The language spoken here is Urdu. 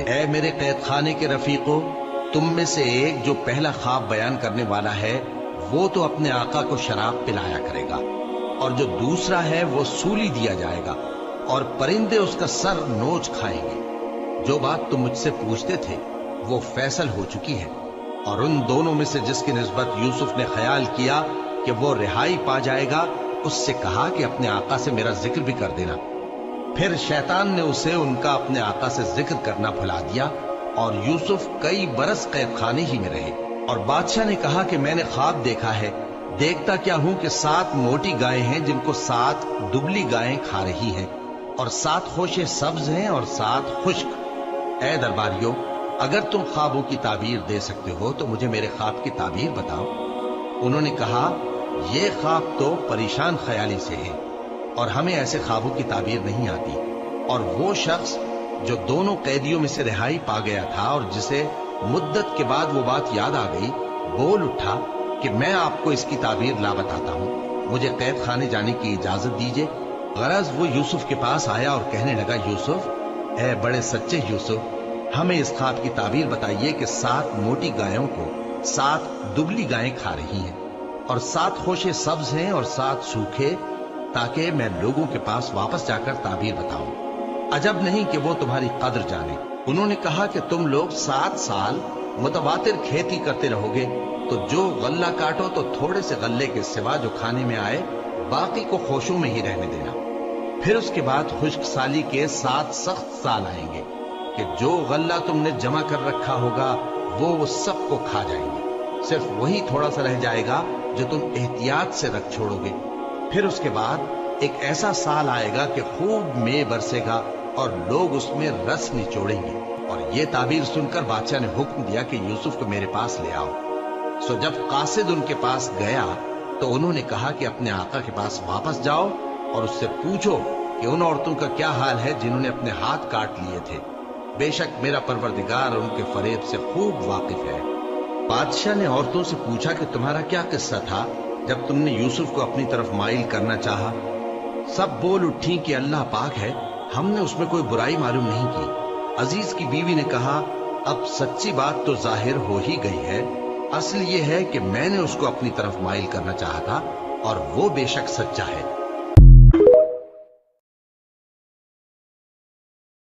اے میرے قید خانے کے رفیقو، تم میں سے ایک جو پہلا خواب بیان کرنے والا ہے وہ تو اپنے آقا کو شراب پلایا کرے گا، اور جو دوسرا ہے وہ سولی دیا جائے گا اور پرندے اس کا سر نوچ کھائیں گے۔ جو بات تم مجھ سے پوچھتے تھے وہ فیصل ہو چکی ہے، اور ان دونوں میں سے جس کی نسبت یوسف نے خیال کیا کہ وہ رہائی پا جائے گا، اس سے کہا کہ اپنے آقا سے میرا ذکر بھی کر دینا۔ پھر شیطان نے اسے ان کا اپنے آقا سے ذکر کرنا بھلا دیا، اور یوسف کئی برس قید خانے ہی میں رہے۔ اور بادشاہ نے کہا کہ میں نے خواب دیکھا ہے، دیکھتا کیا ہوں کہ 7 موٹی گائیں ہیں جن کو 7 دبلی گائیں کھا رہی ہیں، اور 7 خوشے سبز ہیں اور 7 خشک۔ اے درباریوں، اگر تم خوابوں کی تعبیر دے سکتے ہو تو مجھے میرے خواب کی تعبیر بتاؤ۔ انہوں نے کہا، یہ خواب تو پریشان خیالی سے ہے اور ہمیں ایسے خوابوں کی تعبیر نہیں آتی۔ اور وہ شخص جو دونوں قیدیوں میں سے رہائی پا گیا تھا اور جسے مدت کے بعد وہ بات یاد آ گئی، بول اٹھا کہ میں آپ کو اس کی تعبیر لا بتاتا ہوں، مجھے قید خانے جانے کی اجازت دیجیے۔ غرض وہ یوسف کے پاس آیا اور کہنے لگا، یوسف، اے بڑے سچے یوسف، ہمیں اس خواب کی تعبیر بتائیے کہ 7 موٹی گایوں کو 7 دبلی گائیں کھا رہی ہیں، اور 7 خوشے سبز ہیں اور 7 سوکھے، تاکہ میں لوگوں کے پاس واپس جا کر تعبیر بتاؤں۔ عجب نہیں کہ وہ تمہاری قدر جانے۔ انہوں نے کہا کہ تم لوگ 7 سال متواتر کھیتی کرتے رہو گے، تو جو غلہ کاٹو تو تھوڑے سے غلے کے سوا جو کھانے میں آئے باقی کو خوشوں میں ہی رہنے دینا۔ پھر اس کے بعد خشک سالی کے 7 سخت سال آئیں گے کہ جو غلہ تم نے جمع کر رکھا ہوگا وہ سب کو کھا جائیں گے، صرف وہی تھوڑا سا رہ جائے گا جو تم احتیاط سے رکھ چھوڑو گے۔ پھر اس کے بعد ایک ایسا سال آئے گا کہ خوب مے برسے گا اور لوگ اس میں رس نچوڑیں گے۔ اور یہ تعبیر سن کر بادشاہ نے حکم دیا کہ یوسف کو میرے پاس لے آؤ۔ سو جب قاصد ان کے پاس گیا تو انہوں نے کہا کہ اپنے آقا کے پاس واپس جاؤ اور اس سے پوچھو کہ ان عورتوں کا کیا حال ہے جنہوں نے اپنے ہاتھ کاٹ لیے تھے، بے شک میرا پروردگار ان کے فریب سے خوب واقف ہے۔ بادشاہ نے عورتوں سے پوچھا کہ تمہارا کیا قصہ تھا جب تم نے یوسف کو اپنی طرف مائل کرنا چاہا؟ سب بول اٹھی کہ اللہ پاک ہے، ہم نے اس میں کوئی برائی معلوم نہیں کی۔ عزیز کی بیوی نے کہا، اب سچی بات تو ظاہر ہو ہی گئی ہے، اصل یہ ہے کہ میں نے اس کو اپنی طرف مائل کرنا چاہا تھا اور وہ بے شک سچا ہے۔